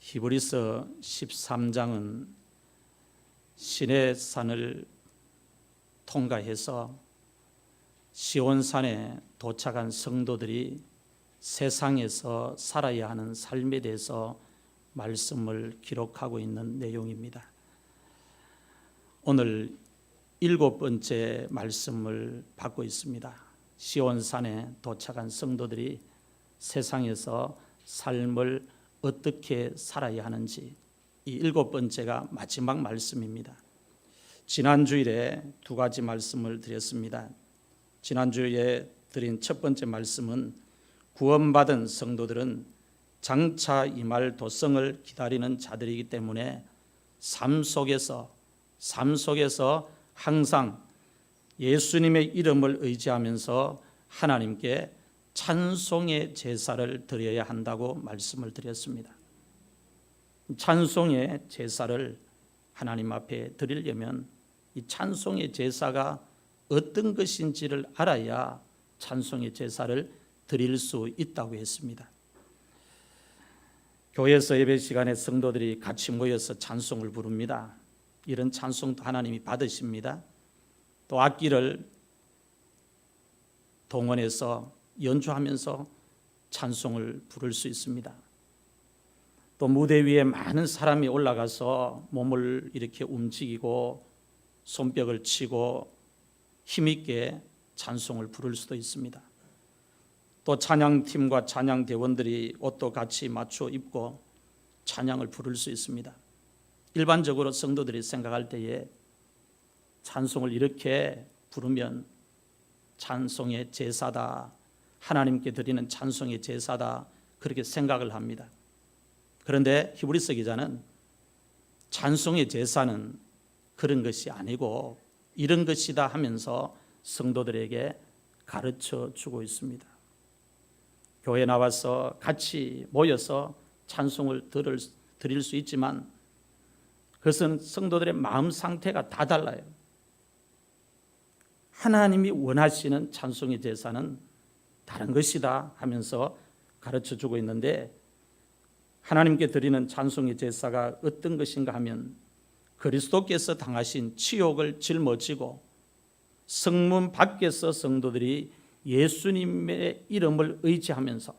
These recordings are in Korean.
히브리서 13장은 시내산을 통과해서 시온산에 도착한 성도들이 세상에서 살아야 하는 삶에 대해서 말씀을 기록하고 있는 내용입니다. 오늘 7번째 말씀을 받고 있습니다. 시온산에 도착한 성도들이 세상에서 삶을 어떻게 살아야 하는지, 이 7번째가 마지막 말씀입니다. 지난 주일에 2가지 말씀을 드렸습니다. 지난주에 드린 첫 번째 말씀은 구원받은 성도들은 장차 임할 도성을 기다리는 자들이기 때문에 삶 속에서 항상 예수님의 이름을 의지하면서 하나님께 찬송의 제사를 드려야 한다고 말씀을 드렸습니다. 찬송의 제사를 하나님 앞에 드리려면 이 찬송의 제사가 어떤 것인지를 알아야 찬송의 제사를 드릴 수 있다고 했습니다. 교회에서 예배 시간에 성도들이 같이 모여서 찬송을 부릅니다. 이런 찬송도 하나님이 받으십니다. 또 악기를 동원해서 연주하면서 찬송을 부를 수 있습니다. 또 무대 위에 많은 사람이 올라가서 몸을 이렇게 움직이고 손뼉을 치고 힘있게 찬송을 부를 수도 있습니다. 또 찬양팀과 찬양대원들이 옷도 같이 맞춰 입고 찬양을 부를 수 있습니다. 일반적으로 성도들이 생각할 때에 찬송을 이렇게 부르면 찬송의 제사다, 하나님께 드리는 찬송의 제사다, 그렇게 생각을 합니다. 그런데 히브리서 기자는 찬송의 제사는 그런 것이 아니고 이런 것이다 하면서 성도들에게 가르쳐 주고 있습니다. 교회 나와서 같이 모여서 찬송을 드릴 수 있지만 그것은 성도들의 마음 상태가 다 달라요. 하나님이 원하시는 찬송의 제사는 다른 것이다 하면서 가르쳐 주고 있는데, 하나님께 드리는 찬송의 제사가 어떤 것인가 하면 그리스도께서 당하신 치욕을 짊어지고 성문 밖에서 성도들이 예수님의 이름을 의지하면서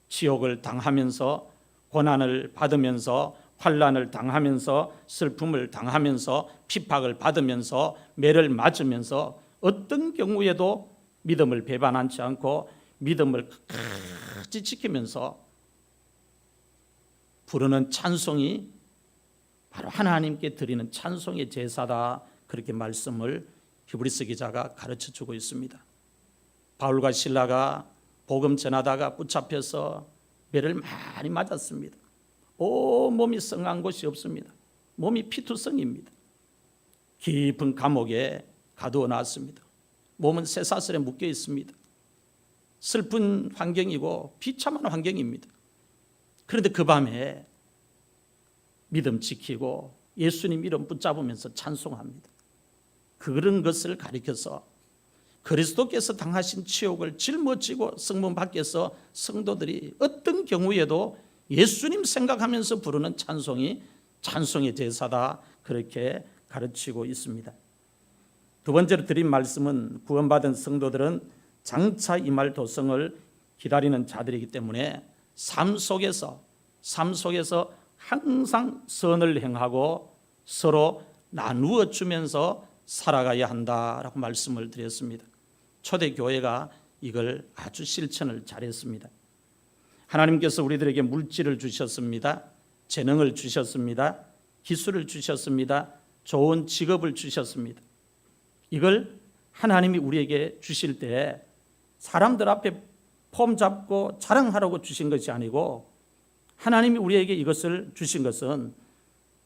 치욕을 당하면서 고난을 받으면서 환난을 당하면서 슬픔을 당하면서 핍박을 받으면서 매를 맞으면서 어떤 경우에도 믿음을 배반하지 않고 믿음을 끝까지 지키면서 부르는 찬송이 바로 하나님께 드리는 찬송의 제사다, 그렇게 말씀을 히브리서 기자가 가르쳐주고 있습니다. 바울과 실라가 복음 전하다가 붙잡혀서 매를 많이 맞았습니다. 몸이 성한 곳이 없습니다. 몸이 피투성입니다. 깊은 감옥에 가두어 놨습니다. 몸은 쇠사슬에 묶여 있습니다. 슬픈 환경이고 비참한 환경입니다. 그런데 그 밤에 믿음 지키고 예수님 이름 붙잡으면서 찬송합니다. 그런 것을 가리켜서 그리스도께서 당하신 치욕을 짊어지고 성문 밖에서 성도들이 어떤 경우에도 예수님 생각하면서 부르는 찬송이 찬송의 제사다, 그렇게 가르치고 있습니다. 두 번째로 드린 말씀은 구원받은 성도들은 장차 임할 도성을 기다리는 자들이기 때문에 삶 속에서 항상 선을 행하고 서로 나누어 주면서 살아가야 한다라고 말씀을 드렸습니다. 초대교회가 이걸 아주 실천을 잘했습니다. 하나님께서 우리들에게 물질을 주셨습니다. 재능을 주셨습니다. 기술을 주셨습니다. 좋은 직업을 주셨습니다. 이걸 하나님이 우리에게 주실 때 사람들 앞에 폼 잡고 자랑하라고 주신 것이 아니고, 하나님이 우리에게 이것을 주신 것은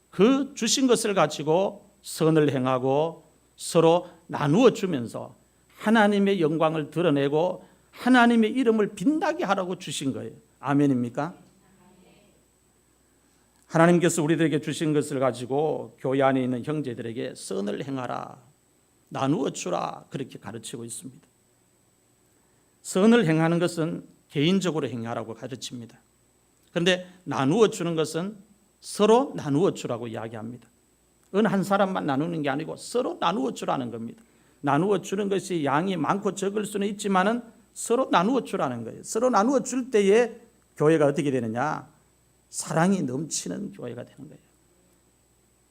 그 주신 것을 가지고 선을 행하고 서로 나누어 주면서 하나님의 영광을 드러내고 하나님의 이름을 빛나게 하라고 주신 거예요. 아멘입니까? 하나님께서 우리들에게 주신 것을 가지고 교회 안에 있는 형제들에게 선을 행하라, 나누어 주라, 그렇게 가르치고 있습니다. 선을 행하는 것은 개인적으로 행하라고 가르칩니다. 그런데 나누어 주는 것은 서로 나누어 주라고 이야기합니다. 어느 한 사람만 나누는 게 아니고 서로 나누어 주라는 겁니다. 나누어 주는 것이 양이 많고 적을 수는 있지만은 서로 나누어 주라는 거예요. 서로 나누어 줄 때에 교회가 어떻게 되느냐? 사랑이 넘치는 교회가 되는 거예요.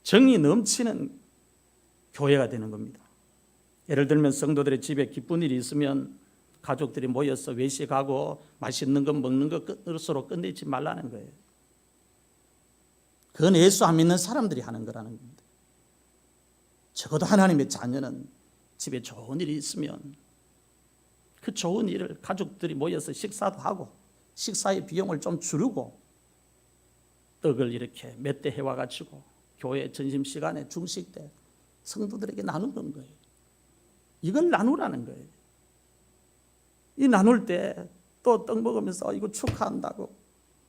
정이 넘치는 교회가 되는 겁니다. 예를 들면 성도들의 집에 기쁜 일이 있으면 가족들이 모여서 외식하고 맛있는 거 먹는 것으로 끝내지 말라는 거예요. 그건 예수 안 믿는 사람들이 하는 거라는 겁니다. 적어도 하나님의 자녀는 집에 좋은 일이 있으면 그 좋은 일을 가족들이 모여서 식사도 하고 식사의 비용을 좀 줄이고 떡을 이렇게 몇 대 해와가지고 교회 점심시간에 중식 때 성도들에게 나누는 거예요. 이걸 나누라는 거예요. 이 나눌 때 또 떡 먹으면서 이거 축하한다고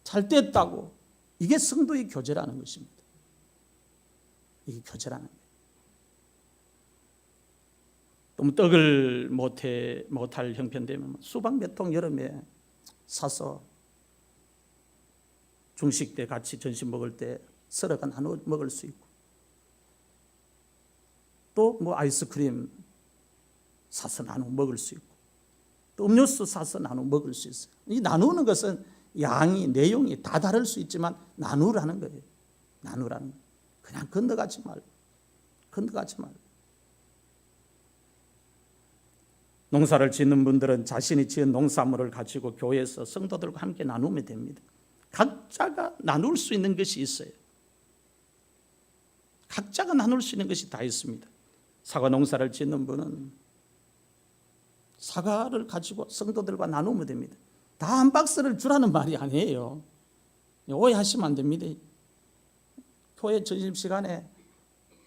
잘 됐다고, 이게 성도의 교제라는 것입니다. 이게 교제라는 거예요. 또 떡을 못할 형편되면 수박 몇 통 여름에 사서 중식 때 같이 점심 먹을 때 서로가 나눠 먹을 수 있고, 또 아이스크림 사서 나눠 먹을 수 있고, 또 음료수 사서 나눠 먹을 수 있어요. 이 나누는 것은 양이, 내용이 다 다를 수 있지만 나누라는 거예요. 나누라는 거예요. 그냥 건너가지 말고. 농사를 짓는 분들은 자신이 지은 농산물을 가지고 교회에서 성도들과 함께 나누면 됩니다. 각자가 나눌 수 있는 것이 있어요. 각자가 나눌 수 있는 것이 다 있습니다. 사과 농사를 짓는 분은 사과를 가지고 성도들과 나누면 됩니다. 다 한 박스를 주라는 말이 아니에요. 오해하시면 안 됩니다. 교회 점심시간에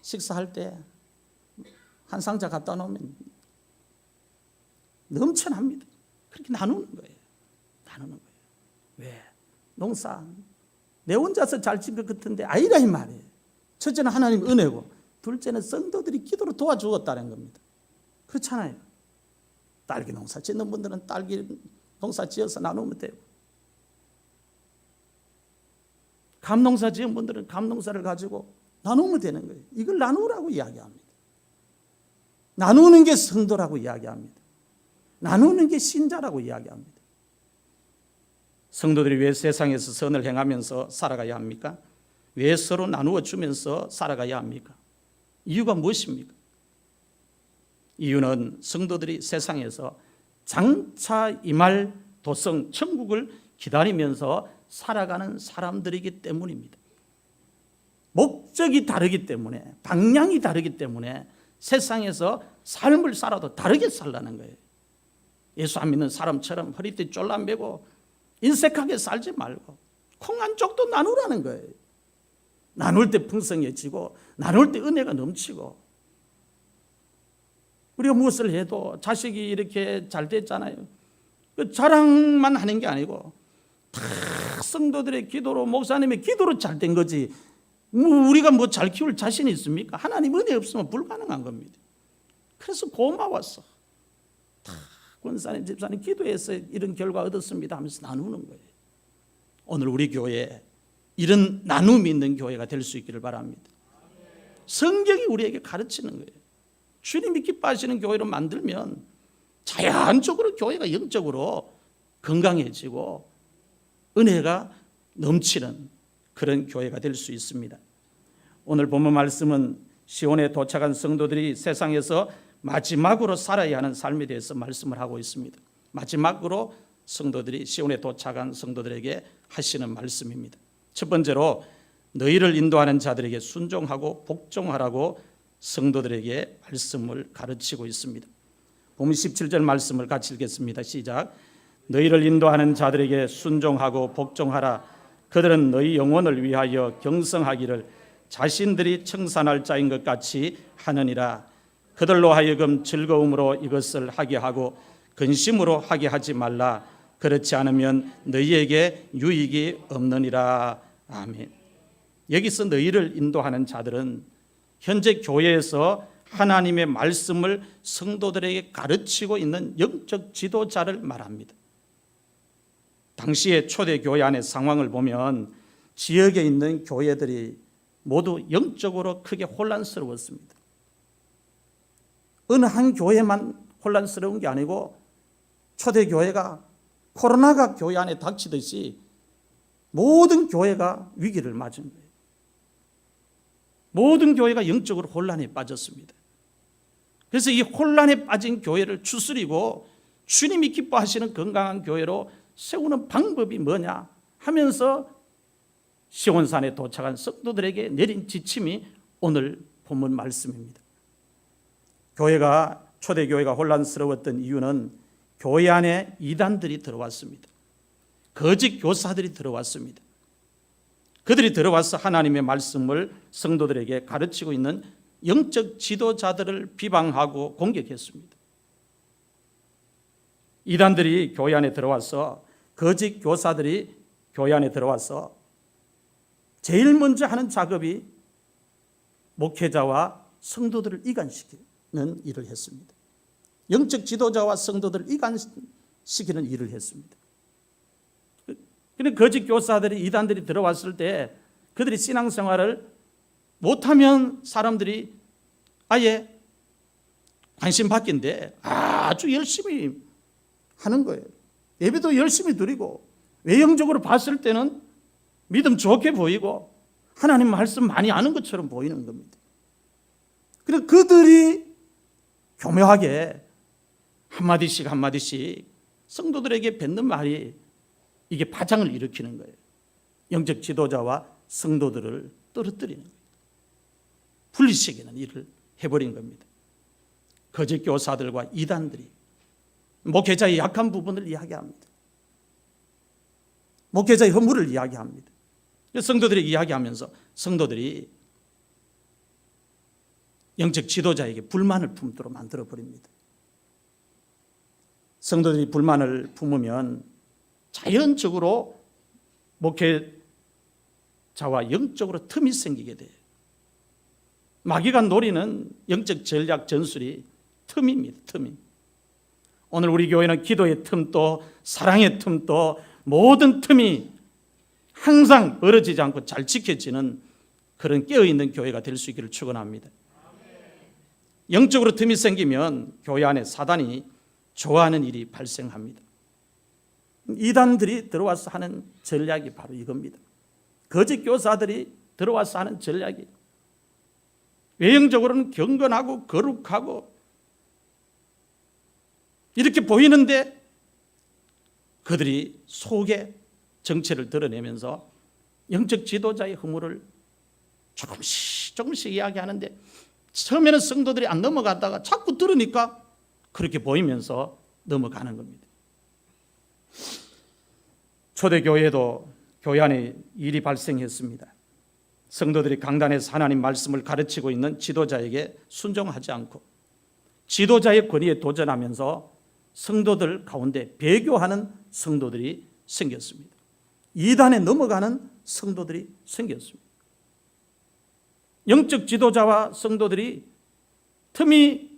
식사할 때 한 상자 갖다 놓으면 넘쳐납니다. 그렇게 나누는 거예요. 왜? 농사 내 혼자서 잘 짓는 것 같은데 아니라 이 말이에요. 첫째는 하나님 은혜고, 둘째는 성도들이 기도로 도와주었다는 겁니다. 그렇잖아요. 딸기 농사 짓는 분들은 딸기 농사 지어서 나누면 되고, 감 농사 지은 분들은 감 농사를 가지고 나누면 되는 거예요. 이걸 나누라고 이야기합니다. 나누는 게 성도라고 이야기합니다. 나누는 게 신자라고 이야기합니다. 성도들이 왜 세상에서 선을 행하면서 살아가야 합니까? 왜 서로 나누어 주면서 살아가야 합니까? 이유가 무엇입니까? 이유는 성도들이 세상에서 장차 임할 도성 천국을 기다리면서 살아가는 사람들이기 때문입니다. 목적이 다르기 때문에, 방향이 다르기 때문에 세상에서 삶을 살아도 다르게 살라는 거예요. 예수 안 믿는 사람처럼 허리띠 쫄라매고 인색하게 살지 말고 콩 한 쪽도 나누라는 거예요. 나눌 때 풍성해지고, 나눌 때 은혜가 넘치고. 우리가 무엇을 해도 자식이 이렇게 잘 됐잖아요. 그 자랑만 하는 게 아니고 다 성도들의 기도로, 목사님의 기도로 잘 된 거지. 우리가 잘 키울 자신이 있습니까? 하나님 은혜 없으면 불가능한 겁니다. 그래서 고마웠어. 다 권사님, 집사님 기도해서 이런 결과 얻었습니다 하면서 나누는 거예요. 오늘 우리 교회에 이런 나눔이 있는 교회가 될 수 있기를 바랍니다. 성경이 우리에게 가르치는 거예요. 주님이 기뻐하시는 교회로 만들면 자연적으로 교회가 영적으로 건강해지고 은혜가 넘치는 그런 교회가 될 수 있습니다. 오늘 본문 말씀은 시온에 도착한 성도들이 세상에서 마지막으로 살아야 하는 삶에 대해서 말씀을 하고 있습니다. 마지막으로 성도들이, 시온에 도착한 성도들에게 하시는 말씀입니다. 첫 번째로 너희를 인도하는 자들에게 순종하고 복종하라고 성도들에게 말씀을 가르치고 있습니다. 본문 17절 말씀을 같이 읽겠습니다. 시작. 너희를 인도하는 자들에게 순종하고 복종하라. 그들은 너희 영혼을 위하여 경성하기를 자신들이 청산할 자인 것 같이 하느니라. 그들로 하여금 즐거움으로 이것을 하게 하고 근심으로 하게 하지 말라. 그렇지 않으면 너희에게 유익이 없느니라. 아멘. 여기서 너희를 인도하는 자들은 현재 교회에서 하나님의 말씀을 성도들에게 가르치고 있는 영적 지도자를 말합니다. 당시의 초대교회 안의 상황을 보면 지역에 있는 교회들이 모두 영적으로 크게 혼란스러웠습니다. 어느 한 교회만 혼란스러운 게 아니고 초대교회가 코로나가 교회 안에 닥치듯이 모든 교회가 위기를 맞은 거예요. 모든 교회가 영적으로 혼란에 빠졌습니다. 그래서 이 혼란에 빠진 교회를 추스리고 주님이 기뻐하시는 건강한 교회로 세우는 방법이 뭐냐 하면서 시온산에 도착한 성도들에게 내린 지침이 오늘 본문 말씀입니다. 초대교회가 혼란스러웠던 이유는 교회 안에 이단들이 들어왔습니다. 거짓 교사들이 들어왔습니다. 그들이 들어와서 하나님의 말씀을 성도들에게 가르치고 있는 영적 지도자들을 비방하고 공격했습니다. 이단들이 교회 안에 들어와서, 거짓 교사들이 교회 안에 들어와서 제일 먼저 하는 작업이 목회자와 성도들을 이간시키는 일을 했습니다. 영적 지도자와 성도들을 이간시키는 일을 했습니다. 그런데 거짓 교사들이, 이단들이 들어왔을 때 그들이 신앙생활을 못하면 사람들이 아예 관심 받기인데 아주 열심히 하는 거예요. 예배도 열심히 드리고 외형적으로 봤을 때는 믿음 좋게 보이고 하나님 말씀 많이 아는 것처럼 보이는 겁니다. 그래서 그들이 교묘하게 한마디씩 한마디씩 성도들에게 뱉는 말이 이게 파장을 일으키는 거예요. 영적 지도자와 성도들을 떨어뜨리는 거예요. 분리시키는 일을 해버린 겁니다. 거짓 교사들과 이단들이 목회자의 약한 부분을 이야기합니다. 목회자의 허물을 이야기합니다. 성도들이 이야기하면서 성도들이 영적 지도자에게 불만을 품도록 만들어버립니다. 성도들이 불만을 품으면 자연적으로 목회자와 영적으로 틈이 생기게 돼요. 마귀가 노리는 영적 전략 전술이 틈입니다. 틈이. 오늘 우리 교회는 기도의 틈도 사랑의 틈도 모든 틈이 항상 벌어지지 않고 잘 지켜지는 그런 깨어있는 교회가 될 수 있기를 축원합니다. 영적으로 틈이 생기면 교회 안에 사단이 좋아하는 일이 발생합니다. 이단들이 들어와서 하는 전략이 바로 이겁니다. 거짓 교사들이 들어와서 하는 전략이 외형적으로는 경건하고 거룩하고 이렇게 보이는데 그들이 속에 정체를 드러내면서 영적 지도자의 허물을 조금씩 이야기하는데 처음에는 성도들이 안 넘어가다가 자꾸 들으니까 그렇게 보이면서 넘어가는 겁니다. 초대교회에도 교회 안에 일이 발생했습니다. 성도들이 강단에서 하나님 말씀을 가르치고 있는 지도자에게 순종하지 않고 지도자의 권위에 도전하면서 성도들 가운데 배교하는 성도들이 생겼습니다. 이단에 넘어가는 성도들이 생겼습니다. 영적 지도자와 성도들이 틈이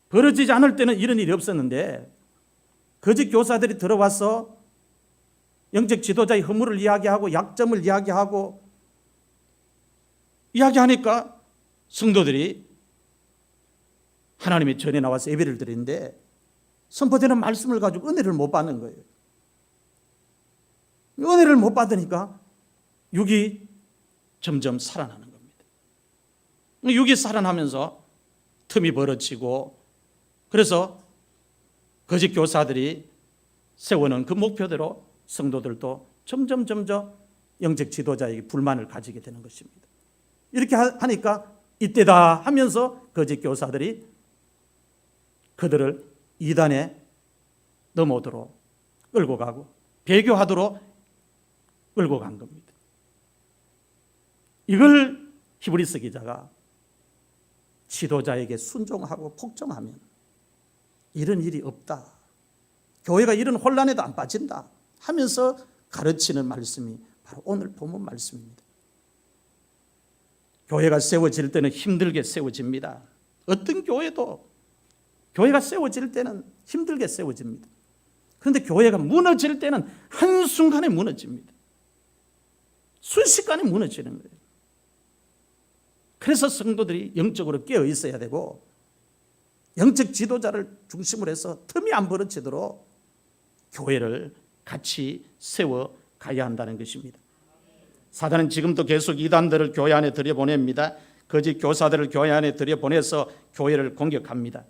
벌어지지 않을 때는 이런 일이 없었는데 거짓 교사들이 들어와서 영적 지도자의 허물을 이야기하고 약점을 이야기하니까 성도들이 하나님의 전에 나와서 예배를 드리는데 선포되는 말씀을 가지고 은혜를 못 받는 거예요. 은혜를 못 받으니까 육이 점점 살아나는 겁니다. 육이 살아나면서 틈이 벌어지고 그래서 거짓 교사들이 세우는 그 목표대로 성도들도 점점 영적 지도자에게 불만을 가지게 되는 것입니다. 이렇게 하니까 이때다 하면서 거짓 교사들이 그들을 이단에 넘어오도록 끌고 가고 배교하도록 끌고 간 겁니다. 이걸 히브리서 기자가 지도자에게 순종하고 복종하면 이런 일이 없다. 교회가 이런 혼란에도 안 빠진다 하면서 가르치는 말씀이 바로 오늘 본문 말씀입니다. 교회가 세워질 때는 힘들게 세워집니다. 어떤 교회도 교회가 세워질 때는 힘들게 세워집니다. 그런데 교회가 무너질 때는 한순간에 무너집니다. 순식간에 무너지는 거예요. 그래서 성도들이 영적으로 깨어 있어야 되고 영적 지도자를 중심으로 해서 틈이 안 벌어지도록 교회를 같이 세워 가야 한다는 것입니다. 사단은 지금도 계속 이단들을 교회 안에 들여보냅니다. 거짓 교사들을 교회 안에 들여보내서 교회를 공격합니다.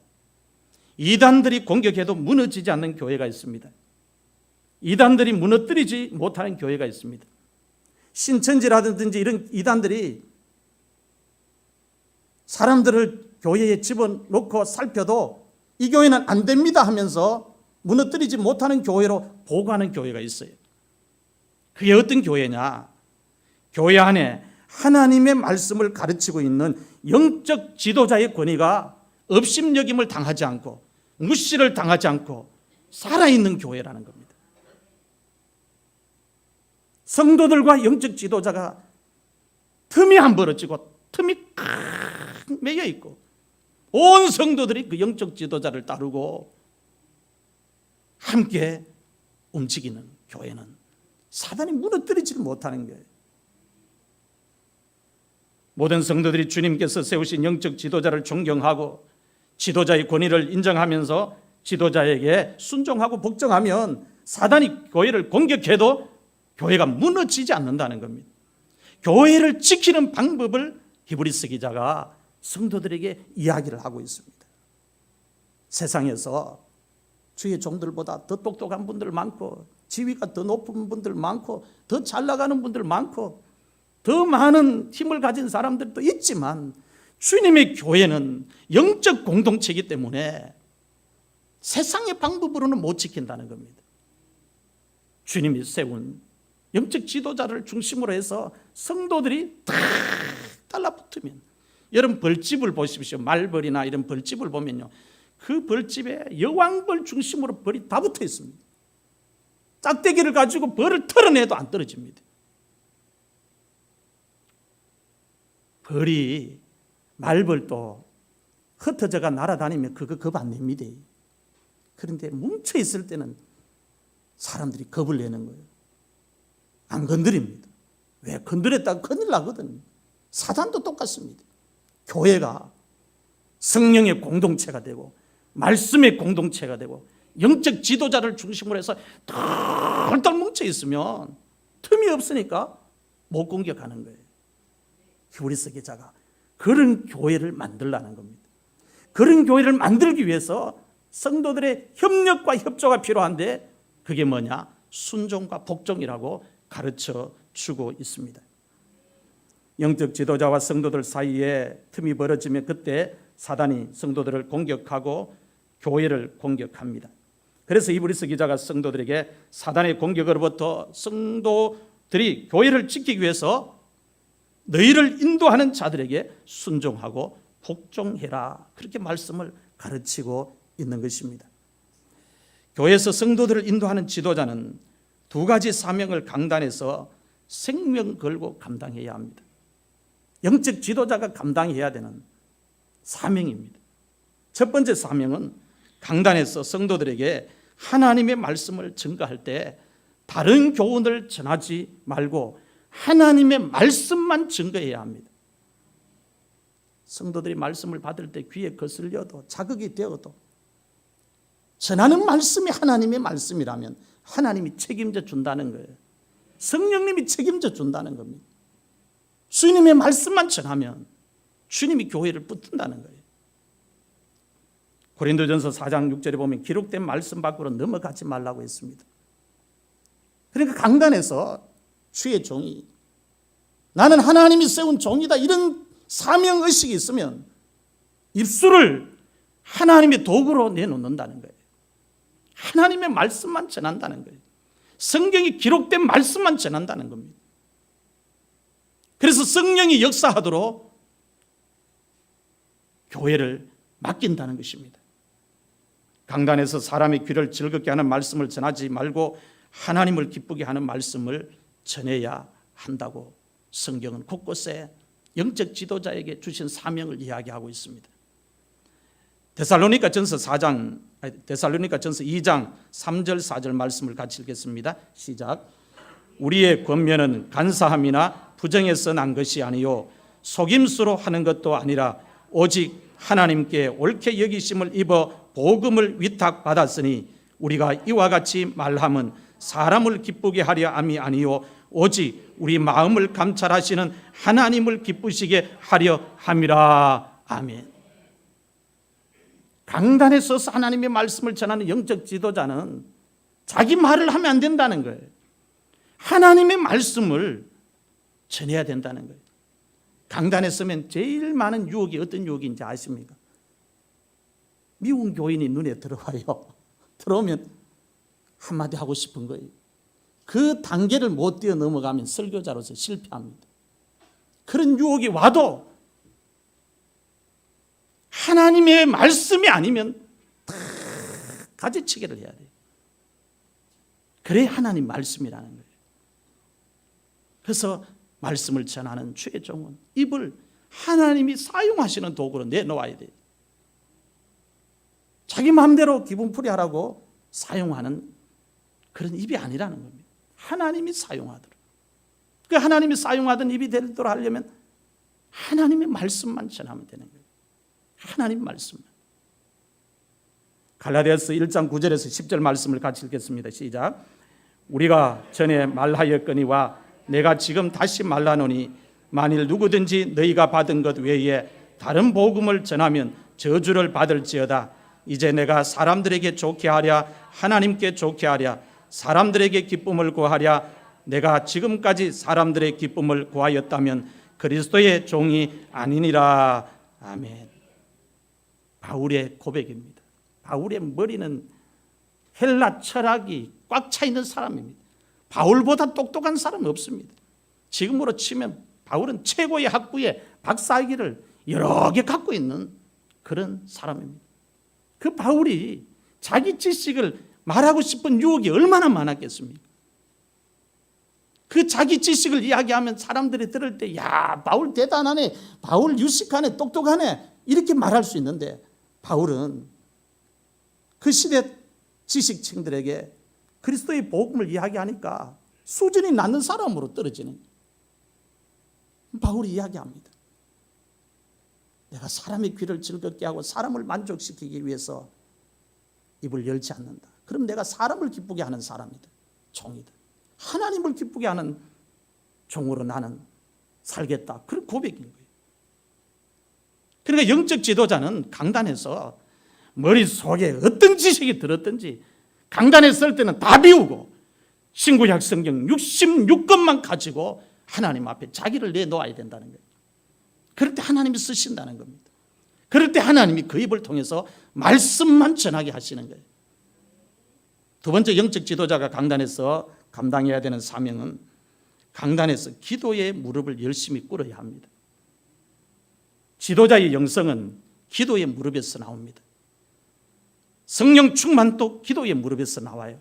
이단들이 공격해도 무너지지 않는 교회가 있습니다. 이단들이 무너뜨리지 못하는 교회가 있습니다. 신천지라든지 이런 이단들이 사람들을 교회에 집어넣고 살펴도 이 교회는 안 됩니다 하면서 무너뜨리지 못하는 교회로 보고하는 교회가 있어요. 그게 어떤 교회냐? 교회 안에 하나님의 말씀을 가르치고 있는 영적 지도자의 권위가 업신여김을 당하지 않고 무시를 당하지 않고 살아있는 교회라는 겁니다. 성도들과 영적 지도자가 틈이 안 벌어지고 틈이 꽉 매여 있고 온 성도들이 그 영적 지도자를 따르고 함께 움직이는 교회는 사단이 무너뜨리지 못하는 거예요. 모든 성도들이 주님께서 세우신 영적 지도자를 존경하고 지도자의 권위를 인정하면서 지도자에게 순종하고 복종하면 사단이 교회를 공격해도 교회가 무너지지 않는다는 겁니다. 교회를 지키는 방법을 히브리서 기자가 성도들에게 이야기를 하고 있습니다. 세상에서 주의 종들보다 더 똑똑한 분들 많고 지위가 더 높은 분들 많고 더 잘 나가는 분들 많고 더 많은 힘을 가진 사람들도 있지만 주님의 교회는 영적 공동체이기 때문에 세상의 방법으로는 못 지킨다는 겁니다. 주님이 세운 영적 지도자를 중심으로 해서 성도들이 다 달라붙으면, 여러분 벌집을 보십시오. 말벌이나 이런 벌집을 보면요, 그 벌집에 여왕벌 중심으로 벌이 다 붙어 있습니다. 짝대기를 가지고 벌을 털어내도 안 떨어집니다. 벌이, 말벌도 흩어져가 날아다니면 그거 겁 안 냅니다. 그런데 뭉쳐 있을 때는 사람들이 겁을 내는 거예요. 안 건드립니다. 왜? 건드렸다가 큰일 나거든요. 사단도 똑같습니다. 교회가 성령의 공동체가 되고 말씀의 공동체가 되고 영적 지도자를 중심으로 해서 덜덜 뭉쳐 있으면 틈이 없으니까 못 공격하는 거예요. 히브리서 기자가 그런 교회를 만들라는 겁니다. 그런 교회를 만들기 위해서 성도들의 협력과 협조가 필요한데 그게 뭐냐? 순종과 복종이라고 가르쳐 주고 있습니다. 영적 지도자와 성도들 사이에 틈이 벌어지면 그때 사단이 성도들을 공격하고 교회를 공격합니다. 그래서 히브리서 기자가 성도들에게 사단의 공격으로부터 성도들이 교회를 지키기 위해서 너희를 인도하는 자들에게 순종하고 복종해라, 그렇게 말씀을 가르치고 있는 것입니다. 교회에서 성도들을 인도하는 지도자는 두 가지 사명을 강단에서 생명 걸고 감당해야 합니다. 영적 지도자가 감당해야 되는 사명입니다. 첫 번째 사명은 강단에서 성도들에게 하나님의 말씀을 증거할 때 다른 교훈을 전하지 말고 하나님의 말씀만 증거해야 합니다. 성도들이 말씀을 받을 때 귀에 거슬려도 자극이 되어도 전하는 말씀이 하나님의 말씀이라면 하나님이 책임져 준다는 거예요. 성령님이 책임져 준다는 겁니다. 주님의 말씀만 전하면 주님이 교회를 붙든다는 거예요. 고린도전서 4장 6절에 보면 기록된 말씀 밖으로 넘어가지 말라고 했습니다. 그러니까 강단에서 주의 종이 나는 하나님이 세운 종이다 이런 사명의식이 있으면 입술을 하나님의 도구로 내놓는다는 거예요. 하나님의 말씀만 전한다는 거예요. 성경이 기록된 말씀만 전한다는 겁니다. 그래서 성령이 역사하도록 교회를 맡긴다는 것입니다. 강단에서 사람의 귀를 즐겁게 하는 말씀을 전하지 말고 하나님을 기쁘게 하는 말씀을 전해야 한다고 성경은 곳곳에 영적 지도자에게 주신 사명을 이야기하고 있습니다. 데살로니가 전서 데살로니가전서 2장 3절 4절 말씀을 같이 읽겠습니다. 시작. 우리의 권면은 간사함이나 부정에서 난 것이 아니요 속임수로 하는 것도 아니라 오직 하나님께 옳게 여기심을 입어 복음을 위탁받았으니 우리가 이와 같이 말함은 사람을 기쁘게 하려 함이 아니요 오직 우리 마음을 감찰하시는 하나님을 기쁘시게 하려 함이라. 아멘. 강단에 서서 하나님의 말씀을 전하는 영적 지도자는 자기 말을 하면 안 된다는 거예요. 하나님의 말씀을 전해야 된다는 거예요. 강단에 서면 제일 많은 유혹이 어떤 유혹인지 아십니까? 미운 교인이 눈에 들어와요. 들어오면 한마디 하고 싶은 거예요. 그 단계를 못 뛰어 넘어가면 설교자로서 실패합니다. 그런 유혹이 와도 하나님의 말씀이 아니면 다 가지치기를 해야 돼요. 그래야 하나님 말씀이라는 거예요. 그래서 말씀을 전하는 주의 종은 입을 하나님이 사용하시는 도구로 내놓아야 돼요. 자기 마음대로 기분풀이 하라고 사용하는 그런 입이 아니라는 겁니다. 하나님이 사용하도록. 그 하나님이 사용하던 입이 되도록 하려면 하나님의 말씀만 전하면 되는 거예요. 하나님 말씀만. 갈라디아서 1장 9절에서 10절 말씀을 같이 읽겠습니다. 시작. 우리가 전에 말하였거니와 내가 지금 다시 말하노니 만일 누구든지 너희가 받은 것 외에 다른 복음을 전하면 저주를 받을지어다. 이제 내가 사람들에게 좋게 하랴 하나님께 좋게 하랴 사람들에게 기쁨을 구하랴 내가 지금까지 사람들의 기쁨을 구하였다면 그리스도의 종이 아니니라. 아멘. 바울의 고백입니다. 바울의 머리는 헬라 철학이 꽉 차 있는 사람입니다. 바울보다 똑똑한 사람은 없습니다. 지금으로 치면 바울은 최고의 학부의 박사학위를 여러 개 갖고 있는 그런 사람입니다. 그 바울이 자기 지식을 말하고 싶은 유혹이 얼마나 많았겠습니까? 그 자기 지식을 이야기하면 사람들이 들을 때 야, 바울 대단하네, 바울 유식하네, 똑똑하네 이렇게 말할 수 있는데 바울은 그 시대 지식층들에게 그리스도의 복음을 이야기하니까 수준이 낮은 사람으로 떨어지는 바울이 이야기합니다. 내가 사람의 귀를 즐겁게 하고 사람을 만족시키기 위해서 입을 열지 않는다. 그럼 내가 사람을 기쁘게 하는 사람이다. 종이다. 하나님을 기쁘게 하는 종으로 나는 살겠다. 그런 고백인 거예요. 그러니까 영적 지도자는 강단에서 머릿속에 어떤 지식이 들었든지 강단에 설 때는 다 비우고 신구약 성경 66권만 가지고 하나님 앞에 자기를 내놓아야 된다는 거예요. 그럴 때 하나님이 쓰신다는 겁니다. 그럴 때 하나님이 그 입을 통해서 말씀만 전하게 하시는 거예요. 두 번째 영적 지도자가 강단에서 감당해야 되는 사명은 강단에서 기도의 무릎을 열심히 꿇어야 합니다. 지도자의 영성은 기도의 무릎에서 나옵니다. 성령 충만도 기도의 무릎에서 나와요.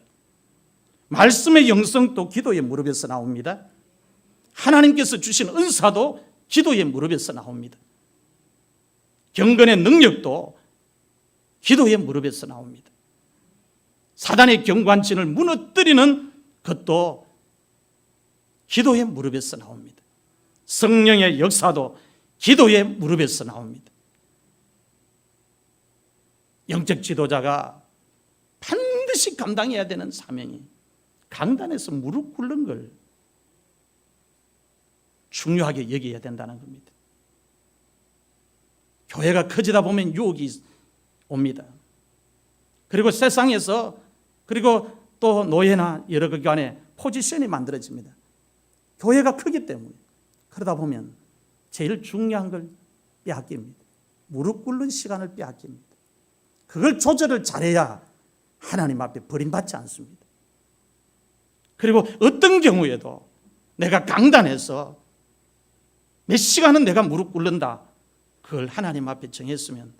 말씀의 영성도 기도의 무릎에서 나옵니다. 하나님께서 주신 은사도 기도의 무릎에서 나옵니다. 경건의 능력도 기도의 무릎에서 나옵니다. 사단의 경관진을 무너뜨리는 것도 기도의 무릎에서 나옵니다. 성령의 역사도 기도의 무릎에서 나옵니다. 영적 지도자가 반드시 감당해야 되는 사명이 강단에서 무릎 꿇는 걸 중요하게 여겨야 된다는 겁니다. 교회가 커지다 보면 유혹이 옵니다. 그리고 세상에서 그리고 또 노예나 여러 기관에 포지션이 만들어집니다. 교회가 크기 때문에. 그러다 보면 제일 중요한 걸 빼앗깁니다. 무릎 꿇는 시간을 빼앗깁니다. 그걸 조절을 잘해야 하나님 앞에 버림받지 않습니다. 그리고 어떤 경우에도 내가 강단해서 몇 시간은 내가 무릎 꿇는다. 그걸 하나님 앞에 정했으면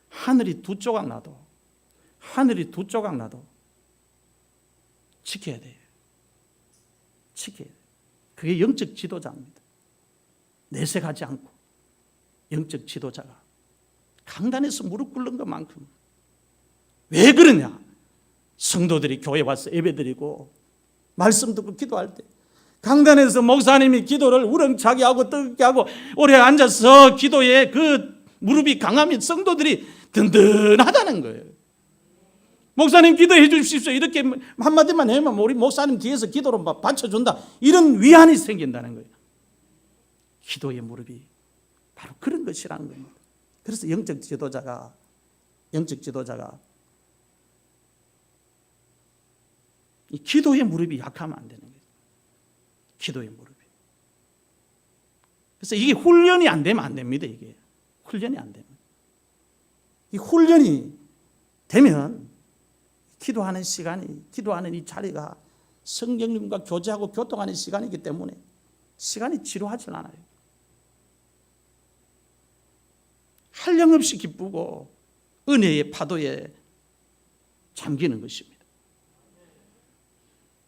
하늘이 두 조각 나도 지켜야 돼요. 지켜야 돼요. 그게 영적 지도자입니다. 내색하지 않고 영적 지도자가 강단에서 무릎 꿇는 것만큼 왜 그러냐? 성도들이 교회 와서 예배드리고 말씀 듣고 기도할 때 강단에서 목사님이 기도를 우렁차게 하고 뜨겁게 하고 오래 앉아서 기도에 그 무릎이 강하면 성도들이 든든하다는 거예요. 목사님 기도해 주십시오 이렇게 한마디만 하면 우리 목사님 뒤에서 기도로 받쳐준다, 이런 위안이 생긴다는 거예요. 기도의 무릎이 바로 그런 것이라는 겁니다. 그래서 영적 지도자가 이 기도의 무릎이 약하면 안 되는 거예요. 기도의 무릎이. 그래서 이게 훈련이 안 되면 안 됩니다. 이게 훈련이 안 되면, 이 훈련이 되면 기도하는 시간이, 기도하는 이 자리가 성령님과 교제하고 교통하는 시간이기 때문에 시간이 지루하지 않아요. 한량없이 기쁘고 은혜의 파도에 잠기는 것입니다.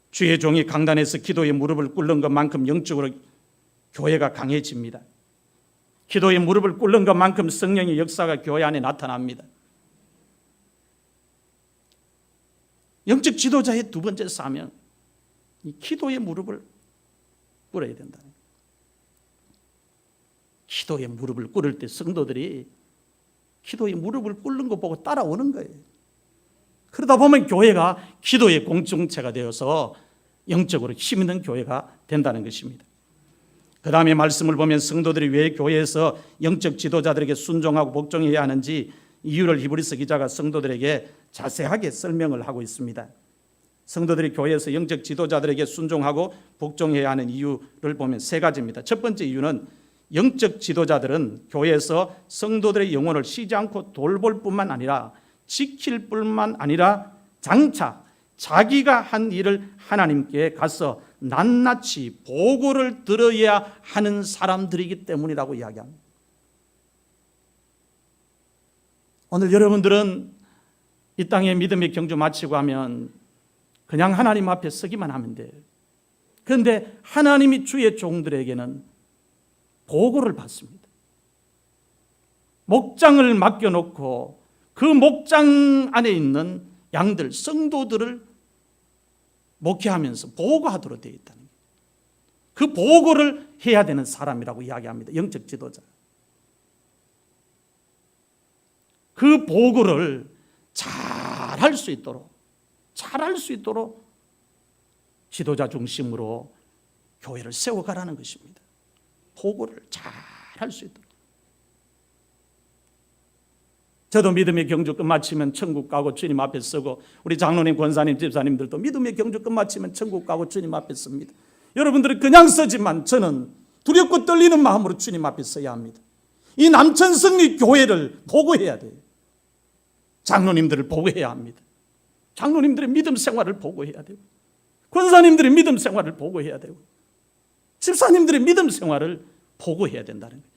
주의 종이 강단에서 기도의 무릎을 꿇는 것만큼 영적으로 교회가 강해집니다. 기도의 무릎을 꿇는 것만큼 성령의 역사가 교회 안에 나타납니다. 영적 지도자의 두 번째 사명, 이 기도의 무릎을 꿇어야 된다. 기도의 무릎을 꿇을 때 성도들이 기도의 무릎을 꿇는 거 보고 따라오는 거예요. 그러다 보면 교회가 기도의 공동체가 되어서 영적으로 힘 있는 교회가 된다는 것입니다. 그 다음에 말씀을 보면 성도들이 왜 교회에서 영적 지도자들에게 순종하고 복종해야 하는지 이유를 히브리서 기자가 성도들에게 자세하게 설명을 하고 있습니다. 성도들이 교회에서 영적 지도자들에게 순종하고 복종해야 하는 이유를 보면 세 가지입니다. 첫 번째 이유는 영적 지도자들은 교회에서 성도들의 영혼을 쉬지 않고 돌볼 뿐만 아니라 지킬 뿐만 아니라 장차 자기가 한 일을 하나님께 가서 낱낱이 보고를 들어야 하는 사람들이기 때문이라고 이야기합니다. 오늘 여러분들은 이 땅에 믿음의 경주 마치고 하면 그냥 하나님 앞에 서기만 하면 돼요. 그런데 하나님이 주의 종들에게는 보고를 받습니다. 목장을 맡겨놓고 그 목장 안에 있는 양들, 성도들을 목회하면서 보고하도록 되어 있다는 거예요. 그 보고를 해야 되는 사람이라고 이야기합니다. 영적 지도자. 그 보고를 잘할 수 있도록 지도자 중심으로 교회를 세워가라는 것입니다. 보고를 잘할 수 있도록. 저도 믿음의 경주 끝마치면 천국 가고 주님 앞에 서고, 우리 장로님, 권사님, 집사님들도 믿음의 경주 끝마치면 천국 가고 주님 앞에 섭니다. 여러분들이 그냥 서지만 저는 두렵고 떨리는 마음으로 주님 앞에 서야 합니다. 이 남천성리 교회를 보고해야 돼요. 장로님들을 보고해야 합니다. 장로님들의 믿음 생활을 보고해야 되고, 권사님들의 믿음 생활을 보고해야 되고, 집사님들의 믿음 생활을 보고해야 된다는 거예요.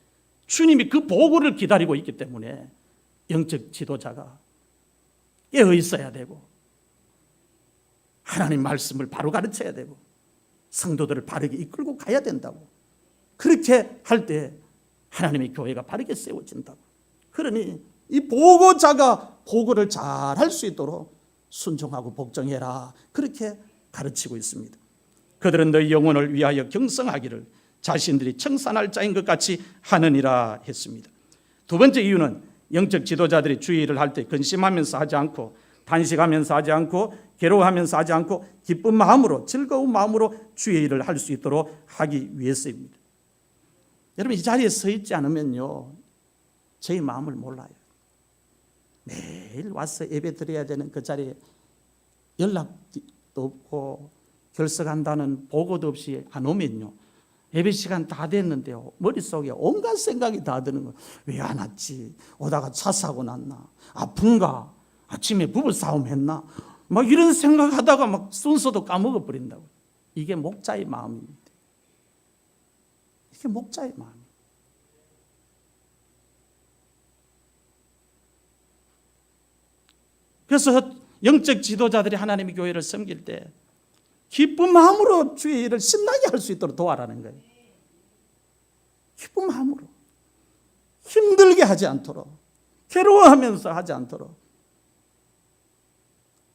주님이 그 보고를 기다리고 있기 때문에 영적 지도자가 깨어 있어야 되고, 하나님 말씀을 바로 가르쳐야 되고, 성도들을 바르게 이끌고 가야 된다고. 그렇게 할 때 하나님의 교회가 바르게 세워진다고. 그러니 이 보고자가 보고를 잘 할 수 있도록 순종하고 복종해라, 그렇게 가르치고 있습니다. 그들은 너희 영혼을 위하여 경성하기를 자신들이 청산할 자인 것 같이 하느니라 했습니다. 두 번째 이유는 영적 지도자들이 주의 일을 할 때 근심하면서 하지 않고, 단식하면서 하지 않고, 괴로워하면서 하지 않고, 기쁜 마음으로, 즐거운 마음으로 주의 일을 할 수 있도록 하기 위해서입니다. 여러분, 이 자리에 서 있지 않으면요, 저희 마음을 몰라요. 매일 와서 예배 드려야 되는 그 자리에 연락도 없고 결석한다는 보고도 없이 안 오면요, 예배 시간 다 됐는데요, 머릿속에 온갖 생각이 다 드는 거예요. 왜 안 왔지? 오다가 차 사고 났나? 아픈가? 아침에 부부싸움 했나? 막 이런 생각하다가 막 순서도 까먹어 버린다고. 이게 목자의 마음입니다. 이게 목자의 마음이에요. 그래서 영적 지도자들이 하나님의 교회를 섬길 때 기쁜 마음으로 주의 일을 신나게 할 수 있도록 도와라는 거예요. 기쁜 마음으로, 힘들게 하지 않도록, 괴로워하면서 하지 않도록.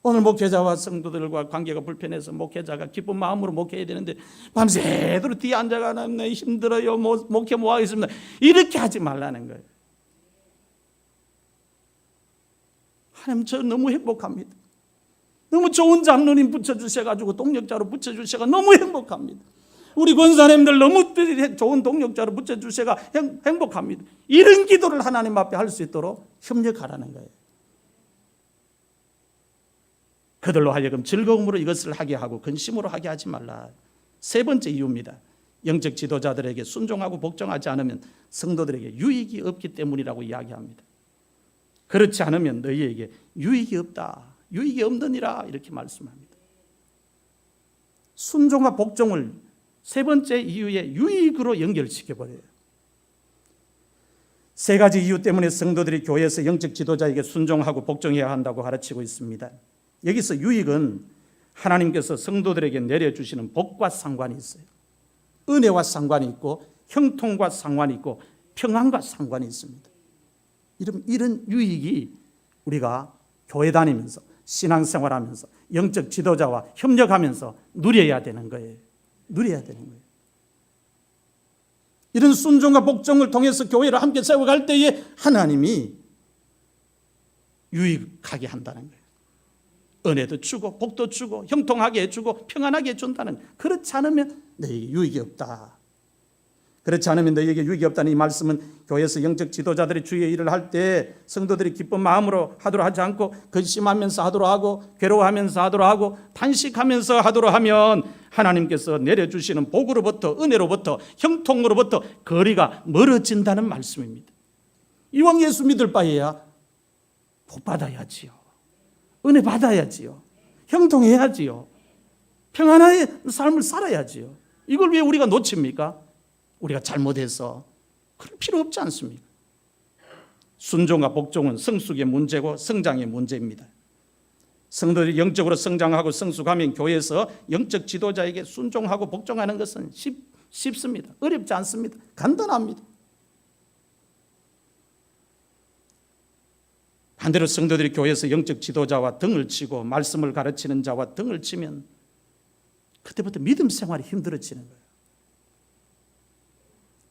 오늘 목회자와 성도들과 관계가 불편해서 목회자가 기쁜 마음으로 목회해야 되는데 밤새도록 뒤에 앉아가 나 힘들어요. 목회 뭐 하겠습니다. 이렇게 하지 말라는 거예요. 하나님, 저 너무 행복합니다. 너무 좋은 장로님 붙여주셔가지고 동력자로 붙여주셔가 너무 행복합니다. 우리 권사님들 너무 좋은 동력자로 붙여주셔가 행복합니다. 이런 기도를 하나님 앞에 할 수 있도록 협력하라는 거예요. 그들로 하여금 즐거움으로 이것을 하게 하고 근심으로 하게 하지 말라. 세 번째 이유입니다. 영적 지도자들에게 순종하고 복종하지 않으면 성도들에게 유익이 없기 때문이라고 이야기합니다. 그렇지 않으면 너희에게 유익이 없다. 유익이 없느니라 이렇게 말씀합니다. 순종과 복종을 세 번째 이유의 유익으로 연결시켜버려요. 세 가지 이유 때문에 성도들이 교회에서 영적 지도자에게 순종하고 복종해야 한다고 가르치고 있습니다. 여기서 유익은 하나님께서 성도들에게 내려주시는 복과 상관이 있어요. 은혜와 상관이 있고 형통과 상관이 있고 평안과 상관이 있습니다. 이런 유익이 우리가 교회 다니면서 신앙생활하면서 영적 지도자와 협력하면서 누려야 되는 거예요. 누려야 되는 거예요. 이런 순종과 복종을 통해서 교회를 함께 세워갈 때에 하나님이 유익하게 한다는 거예요. 은혜도 주고 복도 주고 형통하게 해주고 평안하게 해준다는, 그렇지 않으면 너에게 유익이 없다. 그렇지 않으면 너에게 유익이 없다는 이 말씀은 교회에서 영적 지도자들이 주의 일을 할 때 성도들이 기쁜 마음으로 하도록 하지 않고 근심하면서 하도록 하고 괴로워하면서 하도록 하고 탄식하면서 하도록 하면 하나님께서 내려주시는 복으로부터 은혜로부터 형통으로부터 거리가 멀어진다는 말씀입니다. 이왕 예수 믿을 바에야 복 받아야지요. 은혜 받아야지요. 형통해야지요. 평안한 삶을 살아야지요. 이걸 왜 우리가 놓칩니까? 우리가 잘못해서 그럴 필요 없지 않습니까? 순종과 복종은 성숙의 문제고 성장의 문제입니다. 성도들이 영적으로 성장하고 성숙하면 교회에서 영적 지도자에게 순종하고 복종하는 것은 쉽습니다. 어렵지 않습니다. 간단합니다. 반대로 성도들이 교회에서 영적 지도자와 등을 치고 말씀을 가르치는 자와 등을 치면 그때부터 믿음 생활이 힘들어지는 거예요.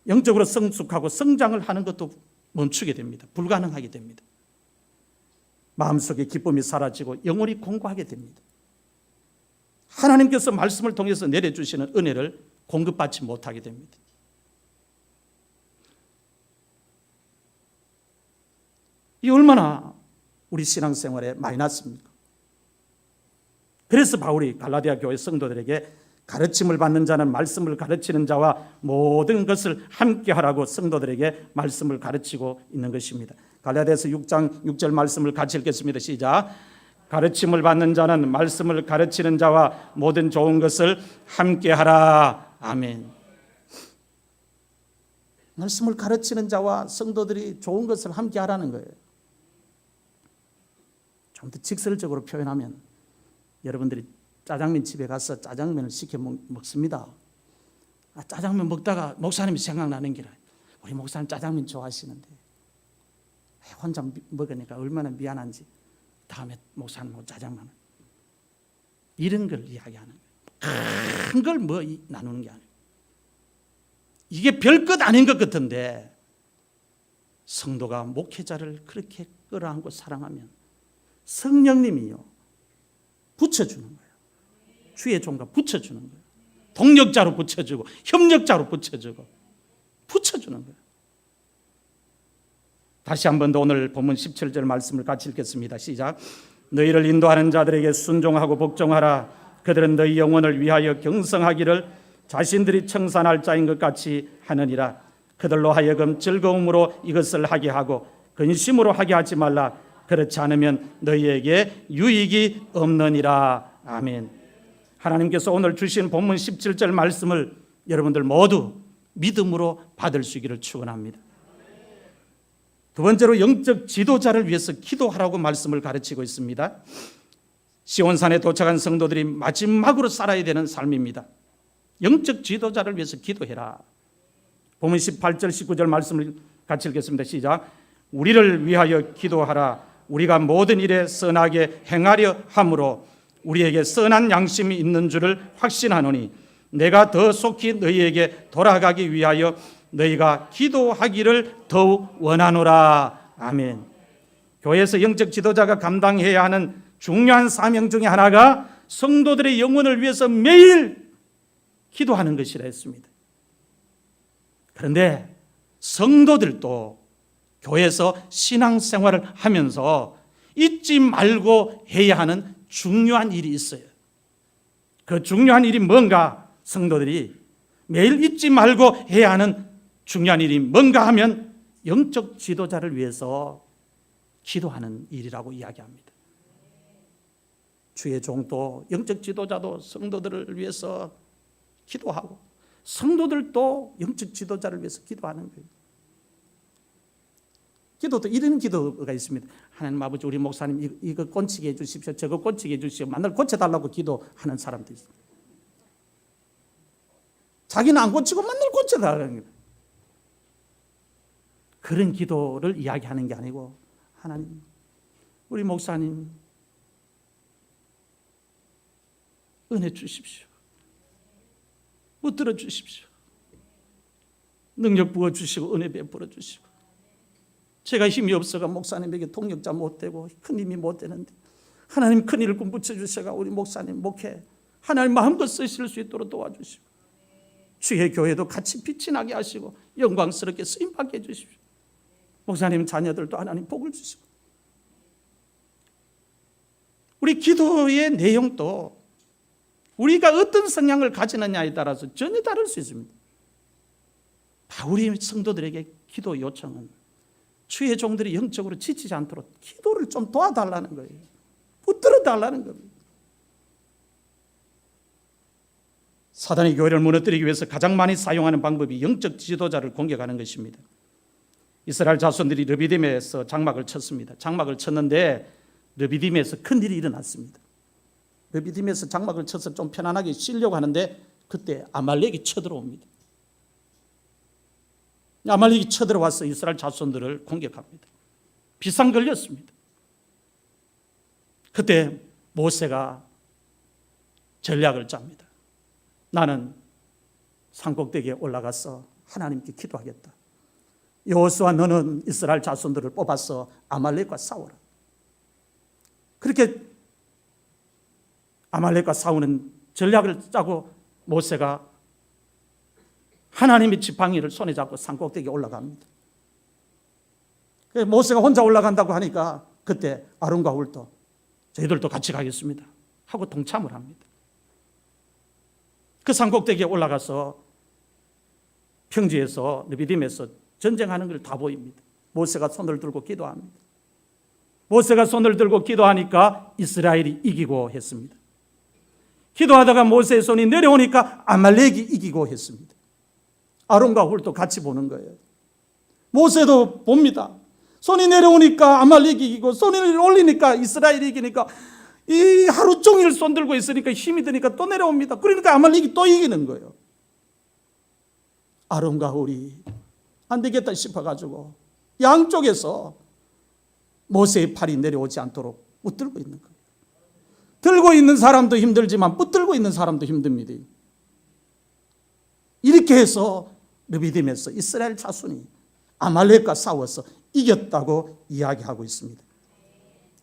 영적으로 성숙하고 성장을 하는 것도 멈추게 됩니다. 불가능하게 됩니다. 마음속에 기쁨이 사라지고 영혼이 공고하게 됩니다. 하나님께서 말씀을 통해서 내려주시는 은혜를 공급받지 못하게 됩니다. 이 얼마나 우리 신앙생활에 마이너스입니까? 그래서 바울이 갈라디아 교회 성도들에게 가르침을 받는 자는 말씀을 가르치는 자와 모든 것을 함께 하라고 성도들에게 말씀을 가르치고 있는 것입니다. 갈라디아서 6장 6절 말씀을 같이 읽겠습니다. 시작. 가르침을 받는 자는 말씀을 가르치는 자와 모든 좋은 것을 함께 하라. 아멘. 말씀을 가르치는 자와 성도들이 좋은 것을 함께 하라는 거예요. 좀 더 직설적으로 표현하면 여러분들이 짜장면 집에 가서 짜장면을 시켜 먹습니다. 짜장면 먹다가 목사님이 생각나는 게라. 우리 목사님 짜장면 좋아하시는데 혼자 먹으니까 얼마나 미안한지 다음에 목사님 짜장면 이런 걸 이야기하는 거예요. 큰 걸 뭐 나누는 게 아니에요. 이게 별것 아닌 것 같은데 성도가 목회자를 그렇게 끌어안고 사랑하면 성령님이요 붙여주는 거예요. 주의 종과 붙여주는 거예요. 동력자로 붙여주고 협력자로 붙여주고 붙여주는 거예요. 다시 한 번 더 오늘 본문 17절 말씀을 같이 읽겠습니다. 시작. 너희를 인도하는 자들에게 순종하고 복종하라. 그들은 너희 영혼을 위하여 경성하기를 자신들이 청산할 자인 것 같이 하느니라. 그들로 하여금 즐거움으로 이것을 하게 하고 근심으로 하게 하지 말라. 그렇지 않으면 너희에게 유익이 없느니라. 아멘. 하나님께서 오늘 주신 본문 17절 말씀을 여러분들 모두 믿음으로 받을 수 있기를 축원합니다. 두 번째로 영적 지도자를 위해서 기도하라고 말씀을 가르치고 있습니다. 시온산에 도착한 성도들이 마지막으로 살아야 되는 삶입니다. 영적 지도자를 위해서 기도해라. 본문 18절 19절 말씀을 같이 읽겠습니다. 시작. 우리를 위하여 기도하라. 우리가 모든 일에 선하게 행하려 함으로 우리에게 선한 양심이 있는 줄을 확신하노니 내가 더 속히 너희에게 돌아가기 위하여 너희가 기도하기를 더욱 원하노라. 아멘. 교회에서 영적 지도자가 감당해야 하는 중요한 사명 중에 하나가 성도들의 영혼을 위해서 매일 기도하는 것이라 했습니다. 그런데 성도들도 교회에서 신앙생활을 하면서 잊지 말고 해야 하는 중요한 일이 있어요. 그 중요한 일이 뭔가, 성도들이 매일 잊지 말고 해야 하는 중요한 일이 뭔가 하면 영적 지도자를 위해서 기도하는 일이라고 이야기합니다. 주의 종도, 영적 지도자도 성도들을 위해서 기도하고 성도들도 영적 지도자를 위해서 기도하는 거예요. 기도도 이런 기도가 있습니다. 하나님 아버지, 우리 목사님 이거 꼰치게 해주십시오, 저거 꼰치게 해주십시오. 맨날 고쳐달라고 기도하는 사람도 있어요. 자기는 안 고치고 맨날 고쳐달라는 거예요. 그런 기도를 이야기하는 게 아니고, 하나님, 우리 목사님 은혜 주십시오. 붙들어 주십시오. 능력 부어 주시고 은혜 베풀어 주시고. 제가 힘이 없어가 목사님에게 동력자 못 되고 큰 힘이 못 되는데 하나님 큰 일을 붙여 주셔가 우리 목사님 목회 하나님 마음껏 쓰실 수 있도록 도와주시고 주의 교회도 같이 빛이 나게 하시고 영광스럽게 쓰임받게 해주십시오. 목사님 자녀들도 하나님 복을 주시고. 우리 기도의 내용도 우리가 어떤 성향을 가지느냐에 따라서 전혀 다를 수 있습니다. 우리 성도들에게 기도 요청은 주의 종들이 영적으로 지치지 않도록 기도를 좀 도와달라는 거예요. 붙들어 달라는 겁니다. 사단이 교회를 무너뜨리기 위해서 가장 많이 사용하는 방법이 영적 지도자를 공격하는 것입니다. 이스라엘 자손들이 르비딤에서 장막을 쳤습니다. 장막을 쳤는데 르비딤에서 큰일이 일어났습니다. 르비딤에서 장막을 쳐서 좀 편안하게 쉬려고 하는데 그때 아말렉이 쳐들어옵니다. 아말렉이 쳐들어와서 이스라엘 자손들을 공격합니다. 비상 걸렸습니다. 그때 모세가 전략을 짭니다. 나는 산꼭대기에 올라가서 하나님께 기도하겠다. 여호수아, 너는 이스라엘 자손들을 뽑아서 아말렉과 싸워라. 그렇게 아말렉과 싸우는 전략을 짜고 모세가 하나님의 지팡이를 손에 잡고 산꼭대기에 올라갑니다. 모세가 혼자 올라간다고 하니까 그때 아론과 훌도 저희들도 같이 가겠습니다 하고 동참을 합니다. 그 산꼭대기에 올라가서 평지에서 르비딤에서 전쟁하는 걸 다 보입니다. 모세가 손을 들고 기도합니다. 모세가 손을 들고 기도하니까 이스라엘이 이기고 했습니다. 기도하다가 모세의 손이 내려오니까 아말렉이 이기고 했습니다. 아론과 훌도 같이 보는 거예요. 모세도 봅니다. 손이 내려오니까 아말렉이 이기고 손을 올리니까 이스라엘이 이기니까 이 하루 종일 손 들고 있으니까 힘이 드니까 또 내려옵니다. 그러니까 아말렉이 또 이기는 거예요. 아론과 훌이 안 되겠다 싶어가지고 양쪽에서 모세의 팔이 내려오지 않도록 붙들고 있는 거예요. 들고 있는 사람도 힘들지만 붙들고 있는 사람도 힘듭니다. 이렇게 해서 르비딤에서 이스라엘 자손이 아말렉과 싸워서 이겼다고 이야기하고 있습니다.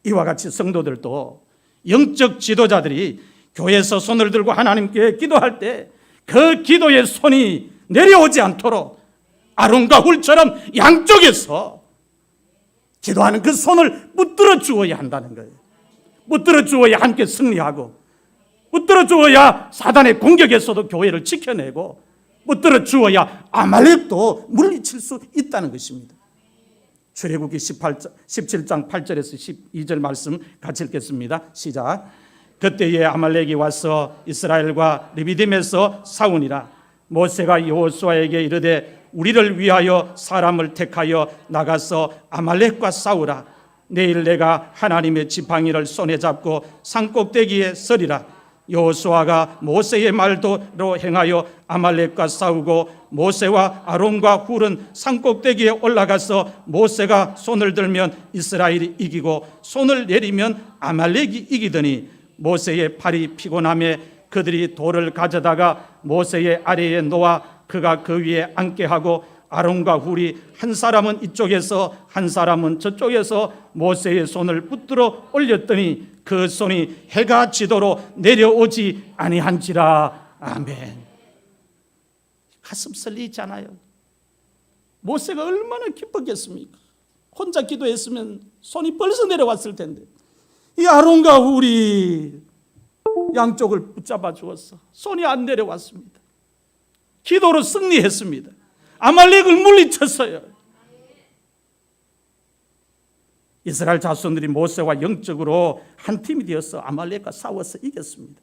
이와 같이 성도들도 영적 지도자들이 교회에서 손을 들고 하나님께 기도할 때 그 기도의 손이 내려오지 않도록 아론과 훌처럼 양쪽에서 기도하는 그 손을 붙들어 주어야 한다는 거예요. 붙들어 주어야 함께 승리하고, 붙들어 주어야 사단의 공격에서도 교회를 지켜내고, 붙들어 주어야 아말렉도 물리칠 수 있다는 것입니다. 출애굽기 17장 8절에서 12절 말씀 같이 읽겠습니다. 시작. 그때에 아말렉이 와서 이스라엘과 르비딤에서 싸우니라. 모세가 여호수아에게 이르되 우리를 위하여 사람을 택하여 나가서 아말렉과 싸우라. 내일 내가 하나님의 지팡이를 손에 잡고 산꼭대기에 서리라. 여호수아가 모세의 말대로 행하여 아말렉과 싸우고 모세와 아론과 훌은 산꼭대기에 올라가서 모세가 손을 들면 이스라엘이 이기고 손을 내리면 아말렉이 이기더니 모세의 팔이 피곤함에 그들이 돌을 가져다가 모세의 아래에 놓아 그가 그 위에 앉게 하고 아론과 훌이 한 사람은 이쪽에서 한 사람은 저쪽에서 모세의 손을 붙들어 올렸더니 그 손이 해가 지도록 내려오지 아니한지라. 아멘. 가슴 설리잖아요. 모세가 얼마나 기뻤겠습니까? 혼자 기도했으면 손이 벌써 내려왔을 텐데 이 아론과 훌이 양쪽을 붙잡아 주었어. 손이 안 내려왔습니다. 기도로 승리했습니다. 아말렉을 물리쳤어요. 이스라엘 자손들이 모세와 영적으로 한 팀이 되어서 아말렉과 싸워서 이겼습니다.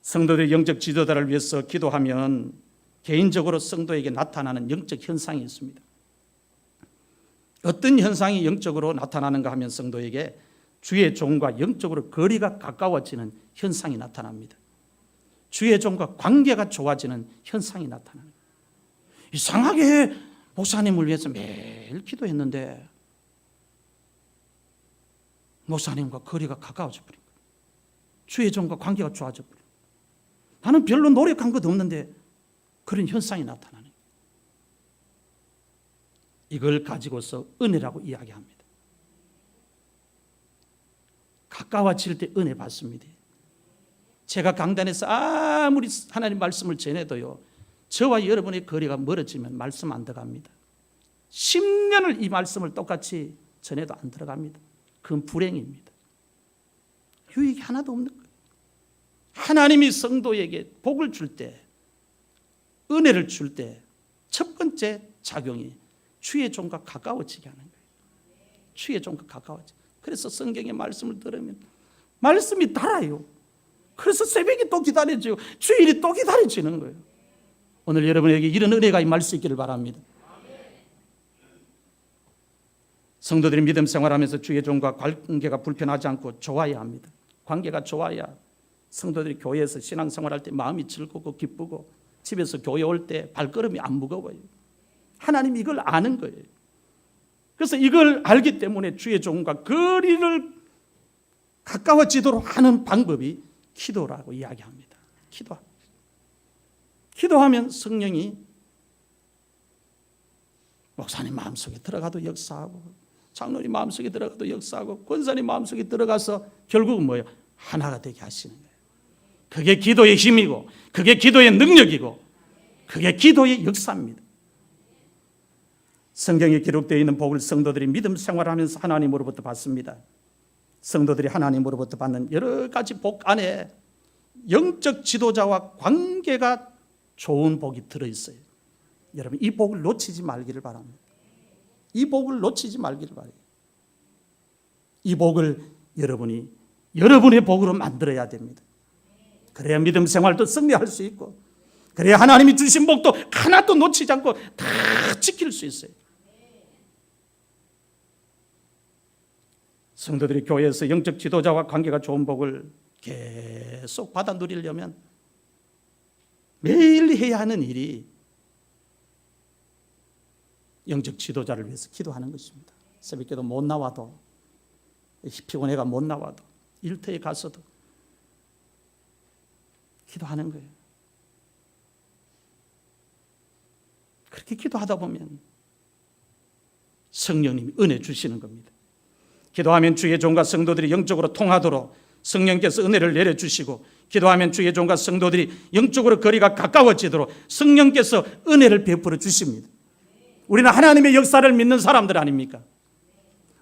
성도들의 영적 지도자를 위해서 기도하면 개인적으로 성도에게 나타나는 영적 현상이 있습니다. 어떤 현상이 영적으로 나타나는가 하면 성도에게 주의 종과 영적으로 거리가 가까워지는 현상이 나타납니다. 주의 종과 관계가 좋아지는 현상이 나타납니다. 이상하게 목사님을 위해서 매일 기도했는데 목사님과 거리가 가까워져 버린 거예요. 주의 종과 관계가 좋아져 버린 거예요. 나는 별로 노력한 것도 없는데 그런 현상이 나타나는 거예요. 이걸 가지고서 은혜라고 이야기합니다. 가까워질 때 은혜 받습니다. 제가 강단에서 아무리 하나님 말씀을 전해도요, 저와 여러분의 거리가 멀어지면 말씀 안 들어갑니다. 10년을 이 말씀을 똑같이 전해도 안 들어갑니다. 그건 불행입니다. 유익이 하나도 없는 거예요. 하나님이 성도에게 복을 줄 때, 은혜를 줄 때 첫 번째 작용이 주의 종과 가까워지게 하는 거예요. 주의 종과 가까워지. 그래서 성경의 말씀을 들으면 말씀이 달아요. 그래서 새벽이 또 기다려지고 주일이 또 기다려지는 거예요. 오늘 여러분에게 이런 은혜가 임할 수 있기를 바랍니다. 성도들이 믿음 생활하면서 주의 종과 관계가 불편하지 않고 좋아야 합니다. 관계가 좋아야 성도들이 교회에서 신앙생활할 때 마음이 즐겁고 기쁘고 집에서 교회 올 때 발걸음이 안 무거워요. 하나님이 이걸 아는 거예요. 그래서 이걸 알기 때문에 주의 종과 거리를 가까워지도록 하는 방법이 기도라고 이야기합니다. 기도하면 성령이 목사님 마음속에 들어가도 역사하고 장로님 마음속에 들어가도 역사하고 권사님 마음속에 들어가서 결국은 뭐예요? 하나가 되게 하시는 거예요. 그게 기도의 힘이고 그게 기도의 능력이고 그게 기도의 역사입니다. 성경에 기록되어 있는 복을 성도들이 믿음 생활하면서 하나님으로부터 받습니다. 성도들이 하나님으로부터 받는 여러 가지 복 안에 영적 지도자와 관계가 좋은 복이 들어있어요. 여러분 이 복을 놓치지 말기를 바랍니다. 이 복을 놓치지 말기를 바라요. 이 복을 여러분이 여러분의 복으로 만들어야 됩니다. 그래야 믿음 생활도 승리할 수 있고 그래야 하나님이 주신 복도 하나도 놓치지 않고 다 지킬 수 있어요. 성도들이 교회에서 영적 지도자와 관계가 좋은 복을 계속 받아 누리려면 매일 해야 하는 일이 영적 지도자를 위해서 기도하는 것입니다. 새벽기도 못 나와도 피곤해가 못 나와도 일터에 가서도 기도하는 거예요. 그렇게 기도하다 보면 성령님이 은혜 주시는 겁니다. 기도하면 주의 종과 성도들이 영적으로 통하도록 성령께서 은혜를 내려주시고 기도하면 주의 종과 성도들이 영적으로 거리가 가까워지도록 성령께서 은혜를 베풀어 주십니다. 우리는 하나님의 역사를 믿는 사람들 아닙니까?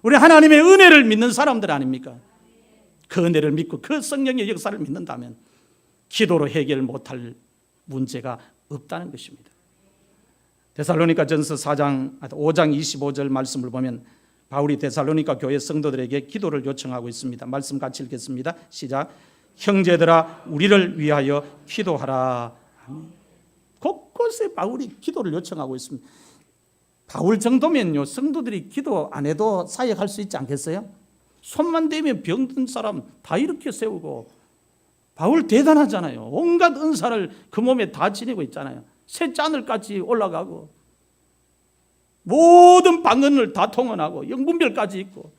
우리는 하나님의 은혜를 믿는 사람들 아닙니까? 그 은혜를 믿고 그 성령의 역사를 믿는다면 기도로 해결 못할 문제가 없다는 것입니다. 데살로니가전서 5장 25절 말씀을 보면 바울이 데살로니가 교회 성도들에게 기도를 요청하고 있습니다. 말씀 같이 읽겠습니다. 시작. 형제들아 우리를 위하여 기도하라. 곳곳에 바울이 기도를 요청하고 있습니다. 바울 정도면요 성도들이 기도 안 해도 사역할 수 있지 않겠어요? 손만 대면 병든 사람 다 일으켜 세우고 바울 대단하잖아요. 온갖 은사를 그 몸에 다 지니고 있잖아요. 셋째 하늘까지 올라가고 모든 방언을 다 통언하고 영분별까지 있고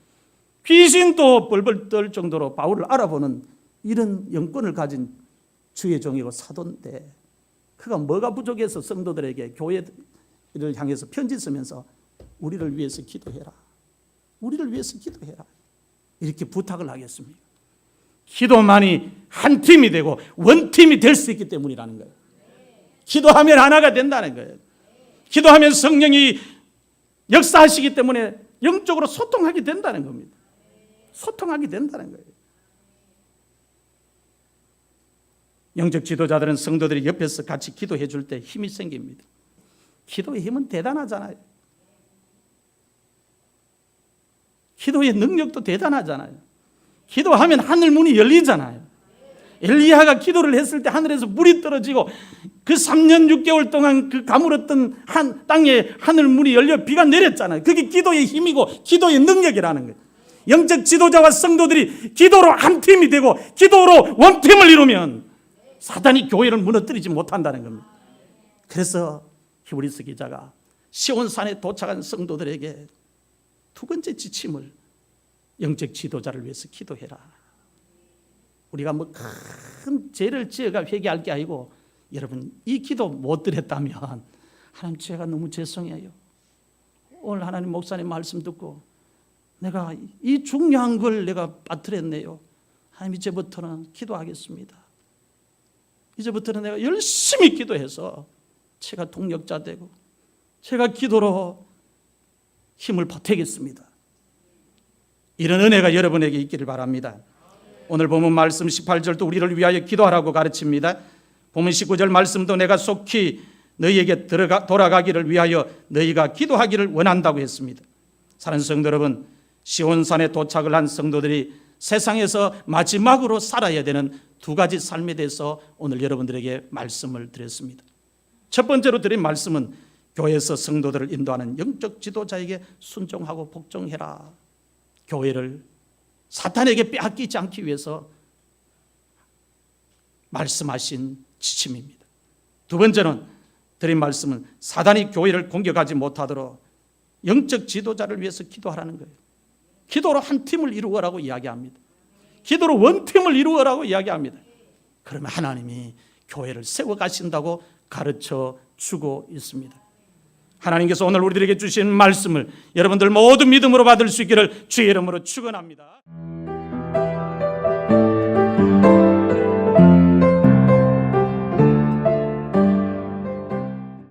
귀신도 벌벌 떨 정도로 바울을 알아보는 이런 영권을 가진 주의 종이고 사도인데 그가 뭐가 부족해서 성도들에게 교회를 향해서 편지 쓰면서 우리를 위해서 기도해라. 우리를 위해서 기도해라. 이렇게 부탁을 하겠습니까? 기도만이 한 팀이 되고 원팀이 될 수 있기 때문이라는 거예요. 기도하면 하나가 된다는 거예요. 기도하면 성령이 역사하시기 때문에 영적으로 소통하게 된다는 겁니다. 소통하게 된다는 거예요. 영적 지도자들은 성도들이 옆에서 같이 기도해 줄 때 힘이 생깁니다. 기도의 힘은 대단하잖아요. 기도의 능력도 대단하잖아요. 기도하면 하늘 문이 열리잖아요. 엘리야가 기도를 했을 때 하늘에서 물이 떨어지고 그 3년 6개월 동안 그 가물었던 땅에 하늘 문이 열려 비가 내렸잖아요. 그게 기도의 힘이고 기도의 능력이라는 거예요. 영적 지도자와 성도들이 기도로 한 팀이 되고 기도로 원팀을 이루면 사단이 교회를 무너뜨리지 못한다는 겁니다. 그래서 히브리서 기자가 시온산에 도착한 성도들에게 두 번째 지침을 영적 지도자를 위해서 기도해라. 우리가 뭐 큰 죄를 지어가 회개할 게 아니고 여러분 이 기도 못 드렸다면 하나님 제가 너무 죄송해요. 오늘 하나님 목사님 말씀 듣고 내가 이 중요한 걸 내가 빠뜨렸네요. 하나님 이제부터는 기도하겠습니다. 이제부터는 내가 열심히 기도해서 제가 동력자 되고 제가 기도로 힘을 보태겠습니다. 이런 은혜가 여러분에게 있기를 바랍니다. 오늘 본문 말씀 18절도 우리를 위하여 기도하라고 가르칩니다. 본문 19절 말씀도 내가 속히 너희에게 돌아가기를 위하여 너희가 기도하기를 원한다고 했습니다. 사랑하는 성도 여러분, 시온산에 도착을 한 성도들이 세상에서 마지막으로 살아야 되는 두 가지 삶에 대해서 오늘 여러분들에게 말씀을 드렸습니다. 첫 번째로 드린 말씀은 교회에서 성도들을 인도하는 영적 지도자에게 순종하고 복종해라. 교회를 사탄에게 빼앗기지 않기 위해서 말씀하신 지침입니다. 두 번째는 드린 말씀은 사단이 교회를 공격하지 못하도록 영적 지도자를 위해서 기도하라는 거예요. 기도로 한 팀을 이루어라고 이야기합니다. 기도로 원팀을 이루어라고 이야기합니다. 그러면 하나님이 교회를 세워가신다고 가르쳐 주고 있습니다. 하나님께서 오늘 우리들에게 주신 말씀을 여러분들 모두 믿음으로 받을 수 있기를 주의 이름으로 축원합니다.